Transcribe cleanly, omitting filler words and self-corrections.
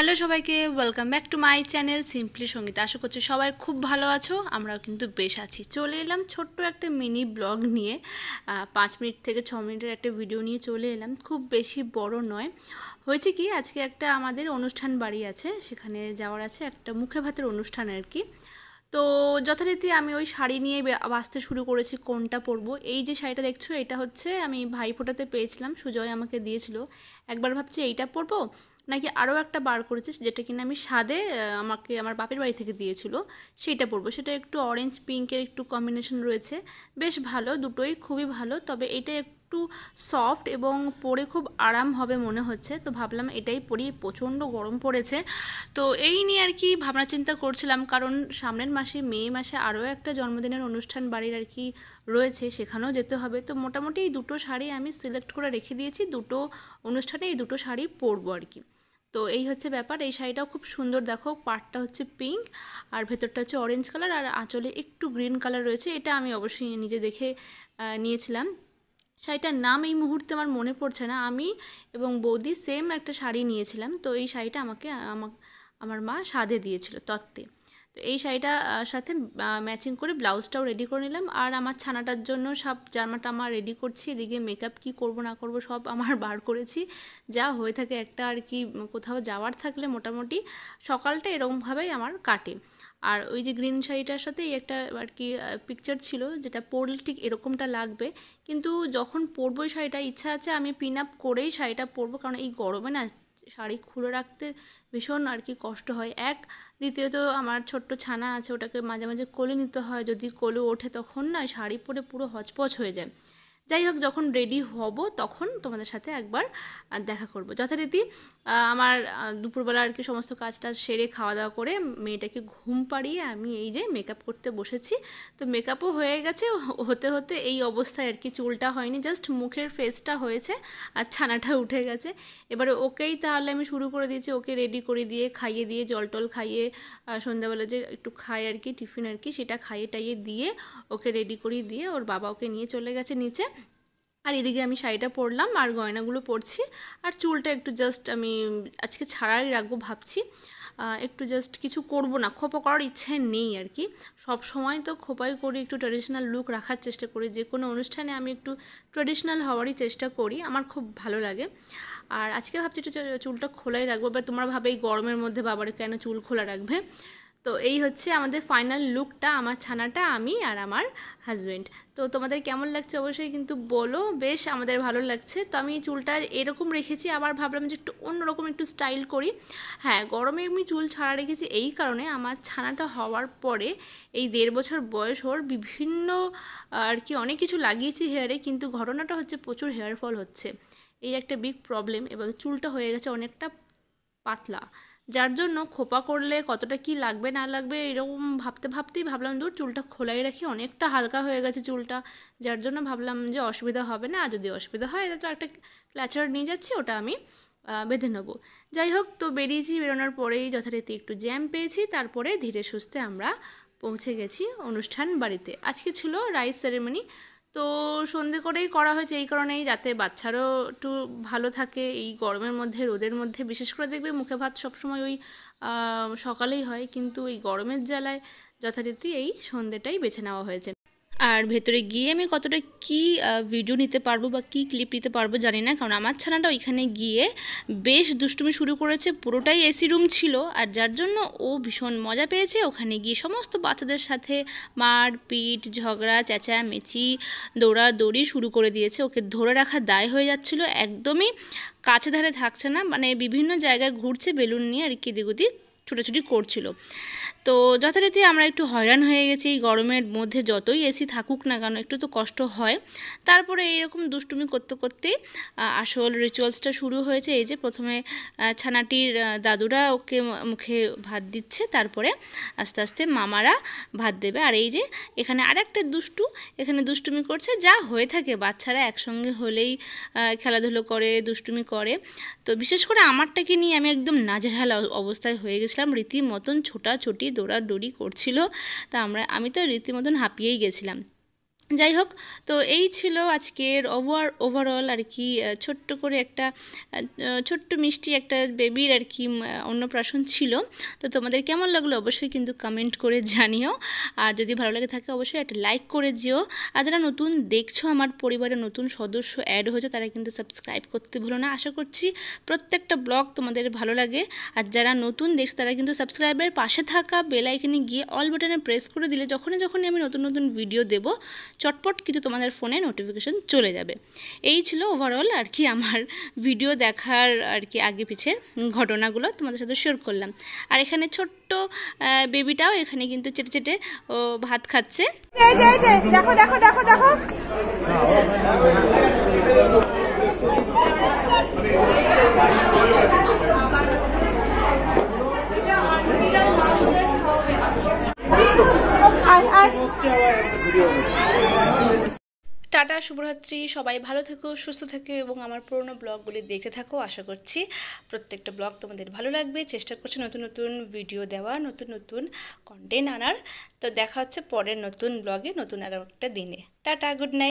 Hello সবাইকে, welcome back to my channel simply Sangeeta. আশা করছি সবাই খুব ভালো আছো, আমরাও কিন্তু বেশ আছি। চলে এলাম ছোট্ট একটা মিনি ব্লগ নিয়ে, 5 মিনিট থেকে 6 মিনিটের একটা ভিডিও নিয়ে চলে এলাম। খুব বেশি বড় নয়। হয়েছে কি, আজকে একটা আমাদের অনুষ্ঠান বাড়ি আছে, সেখানে যাওয়ার আছে, একটা মুখে ভাতের অনুষ্ঠান আর কি। তো যথারীতি আমি ওই শাড়ি নিয়ে বাছতে শুরু করেছি কোনটা পরবো। এই যে শাড়িটা দেখছো, এটা হচ্ছে আমি ভাইফোঁটাতে পেয়েছিলাম, সুজয় আমাকে দিয়েছিল। একবার ভাবছি এইটা পরবো নাকি আরও একটা বার করেছে যেটা কিনা আমি সাদে আমাকে আমার বাপের বাড়ি থেকে দিয়েছিল, সেইটা পরবো। সেটা একটু অরেঞ্জ পিঙ্কের একটু কম্বিনেশন রয়েছে, বেশ ভালো, দুটোই খুবই ভালো। তবে এটা একটু সফট এবং পরে খুব আরাম হবে মনে হচ্ছে, তো ভাবলাম এটাই পরি। প্রচণ্ড গরম পড়েছে, তো এই নিয়ে আর কি ভাবনা চিন্তা করছিলাম, কারণ সামনের মাসে মে মাসে আরও একটা জন্মদিনের অনুষ্ঠান বাড়ির আর কি রয়েছে, সেখানেও যেতে হবে। তো মোটামুটি এই দুটো শাড়ি আমি সিলেক্ট করে রেখে দিয়েছি, দুটো অনুষ্ঠানে এই দুটো শাড়ি পরবো আর কি। তো এই হচ্ছে ব্যাপার। এই শাড়িটাও খুব সুন্দর, দেখো পাড়টা হচ্ছে পিঙ্ক আর ভেতরটা হচ্ছে অরেঞ্জ কালার, আর আঁচলে একটু গ্রিন কালার রয়েছে। এটা আমি অবশ্যই নিজে দেখে নিয়েছিলাম। শাড়িটার নাম এই মুহূর্তে আমার মনে পড়ছে না। আমি এবং বৌদি সেম একটা শাড়ি নিয়েছিলাম, তো এই শাড়িটা আমাকে আমার মা সাধে দিয়েছিল তত্ত্বে। তো এই শাড়িটা সাথে ম্যাচিং করে ব্লাউজটাও রেডি করে নিলাম। আর আমার ছানাটার জন্য সব জামাটা আমার রেডি করছি, এদিকে মেকআপ কি করব না করব সব আমার বার করেছি, যা হয়ে থাকে একটা আর কি। কোথাও যাওয়ার থাকলে মোটামুটি সকালটা এরকমভাবেই আমার কাটে। আর ওই যে গ্রিন শাড়িটার সাথে এই একটা আর কি পিকচার ছিল, যেটা পরলে ঠিক এরকমটা লাগবে। কিন্তু যখন পরবো এই শাড়িটা, ইচ্ছা আছে আমি পিন আপ করেই শাড়িটা পরবো, কারণ এই গরমে না শাড়ি খুলে রাখতে ভীষণ আর কি কষ্ট হয়। দ্বিতীয়ত আমার ছোট্ট ছানা আছে, ওটাকে মাঝে মাঝে কোলে নিতে হয়, যদি কোলে ওঠে তখন না শাড়ি পরে পুরো হচপচ হয়ে যায়। যাই হোক, যখন রেডি হব তখন তোমাদের সাথে একবার দেখা করব যথারীতি। আমার দুপুরবেলা আর কি সমস্ত কাজটা সেরে খাওয়া দাওয়া করে মেয়েটাকে ঘুম পাড়িয়ে আমি এই যে মেকআপ করতে বসেছি। তো মেকআপও হয়ে গেছে, হতে হতে এই অবস্থায় আর কি। চুলটা হয়নি, জাস্ট মুখের ফেসটা হয়েছে আর ছানাটা উঠে গেছে। এবারে ওকেই তাহলে আমি শুরু করে দিয়েছি, ওকে রেডি করে দিয়ে খাইয়ে দিয়ে জল টল খাইয়ে, সন্ধ্যাবেলা যে একটু খাই আর কি টিফিন আর কি, সেটা খাইয়ে টাইয়ে দিয়ে ওকে রেডি করিয়ে দিয়ে ওর বাবা ওকে নিয়ে চলে গেছে নিচে। আর এদিকে আমি শাড়িটা পরলাম আর গয়নাগুলো পরছি। আর চুলটা একটু জাস্ট আমি আজকে ছাড়াই রাখবো ভাবছি। একটু জাস্ট কিছু করব না, খোপা করার ইচ্ছে নেই আর কি। সব সময় তো খোপাই করি, একটু ট্র্যাডিশনাল লুক রাখার চেষ্টা করি। যে কোনো অনুষ্ঠানে আমি একটু ট্র্যাডিশনাল হওয়ারই চেষ্টা করি, আমার খুব ভালো লাগে। আর আজকে ভাবছি একটু চুলটা খোলাই রাখবো, বা তোমরা ভাবে এই গরমের মধ্যে বাবারে কেন চুল খোলা রাখবে। তো এই হচ্ছে আমাদের ফাইনাল লুকটা, আমার ছানাটা, আমি আর আমার হাজব্যান্ড। তো তোমাদের কেমন লাগছে অবশ্যই কিন্তু বলো, বেশ আমাদের ভালো লাগছে। তো আমি চুলটা এরকম রেখেছি, আবার ভাবলাম যে একটু অন্যরকম একটু স্টাইল করি। হ্যাঁ, গরমে আমি চুল ছাড়া রেখেছি এই কারণে, আমার ছানাটা হওয়ার পরে এই 1.5 বছর বয়স ওর বিভিন্ন আর কি অনেক কিছু লাগিয়েছি হেয়ারে, কিন্তু ঘটনাটা হচ্ছে প্রচুর হেয়ার ফল হচ্ছে, এই একটা বিগ প্রবলেম। এবং চুলটা হয়ে গেছে অনেকটা পাতলা, যার জন্য খোপা করলে কতটা কি লাগবে না লাগবে এরকম ভাবতে ভাবতেই ভাবলাম দূর চুলটা খোলাই রাখি, অনেকটা হালকা হয়ে গেছে চুলটা, যার জন্য ভাবলাম যে অসুবিধা হবে না। আর যদি অসুবিধা হয় তো একটা ক্ল্যাচার নিয়ে যাচ্ছি, ওটা আমি বেঁধে নেবো। যাই হোক, তো বেরিয়েছি, বেরোনোর পরেই যথারীতি একটু জ্যাম পেয়েছি, তারপরে ধীরে সুস্থে আমরা পৌঁছে গেছি অনুষ্ঠান বাড়িতে। আজকে ছিল রাইস সেরেমনি, তো সন্ধে করেই করা হয়েছে এই কারণেই, যাতে বাচ্চারও একটু ভালো থাকে এই গরমের মধ্যে, রোদের মধ্যে। বিশেষ করে দেখবে মুখে ভাত সবসময় ওই সকালেই হয়, কিন্তু এই গরমের জ্বালায় যথারীতি এই সন্ধেটাই বেছে নেওয়া হয়েছে। আর ভেতরে গিয়ে আমি কতটা কি ভিডিও নিতে পারবো বা কি ক্লিপ নিতে পারবো জানি না, কারণ আমার ছানাটা ওইখানে গিয়ে বেশ দুষ্টুমি শুরু করেছে। পুরোটাই এসি রুম ছিল, আর যার জন্য ও ভীষণ মজা পেয়েছে। ওখানে গিয়ে সমস্ত বাচ্চাদের সাথে মারপিট, ঝগড়া, চেঁচামেচি, দৌড়াদৌড়ি শুরু করে দিয়েছে। ওকে ধরে রাখা দায় হয়ে যাচ্ছিলো, একদমই কাছে ধারে থাকছে না, মানে বিভিন্ন জায়গায় ঘুরছে বেলুন নিয়ে আর কি, এদিক ওদিক ছুটোছুটি করছিল। তো যথারীতি আমরা একটু হয়রান হয়ে গেছি, এই গরমের মধ্যে যতই এসি থাকুক না কেন একটু তো কষ্ট হয়। তারপরে এইরকম দুষ্টুমি করতে করতেই আসল রিচুয়ালসটা শুরু হয়েছে। এই যে প্রথমে ছানাটির দাদুরা ওকে মুখে ভাত দিচ্ছে, তারপরে আস্তে আস্তে মামারা ভাত দেবে। আর এই যে এখানে আরেকটা এখানে দুষ্টুমি করছে, যা হয়ে থাকে বাচ্চারা একসঙ্গে হলেই খেলাধুলো করে, দুষ্টুমি করে। তো বিশেষ করে আমারটাকে নিয়ে আমি একদম নাজেহাল অবস্থায় হয়ে গেছিলাম, রীতিমতন ছোটাছুটি দৌড়াদৌড়ি করছিল। তা আমি তো রীতিমতন হাঁপিয়েই গেছিলাম। যাই হোক, তো এই ছিল আজকের ওভারঅল আর কি, ছোট্ট করে একটা ছোট্ট মিষ্টি একটা বেবির আর কি অন্নপ্রাশন ছিল। তো তোমাদের কেমন লাগলো অবশ্যই কিন্তু কমেন্ট করে জানিও, আর যদি ভালো লাগে থাকে অবশ্যই একটা লাইক করে যেও। আর যারা নতুন দেখছো, আমার পরিবারে নতুন সদস্য অ্যাড হয়েছে, তারা কিন্তু সাবস্ক্রাইব করতে ভুলো না। আশা করছি প্রত্যেকটা ব্লগ তোমাদের ভালো লাগে। আর যারা নতুন দেখছো তারা কিন্তু সাবস্ক্রাইবের পাশে থাকা বেল আইকনে গিয়ে অল বাটনে প্রেস করে দিলে যখনই আমি নতুন নতুন ভিডিও দেবো চটপট কিন্তু তোমাদের ফোনে নোটিফিকেশন চলে যাবে। এই ছিল ওভারঅল আর কি আমার ভিডিও দেখার আর কি আগে পিছে ঘটনাগুলো তোমাদের সাথে শেয়ার করলাম। আর এখানে ছোট্ট বেবিটাও এখানে কিন্তু চেটে চেটে ও ভাত খাচ্ছে। দেখো দেখো দেখো দেখো টাটা, শুভরাত্রি, সবাই ভালো থেকো, সুস্থ থেকো এবং আমার পুরোনো ব্লগগুলি দেখতে থাকো। আশা করছি প্রত্যেকটা ব্লগ তোমাদের ভালো লাগবে। চেষ্টা করছি নতুন নতুন ভিডিও দেওয়া, নতুন নতুন কন্টেন্ট আনার। তো দেখা হচ্ছে পরের নতুন ব্লগে নতুন আর একটা দিনে। Tata, good night.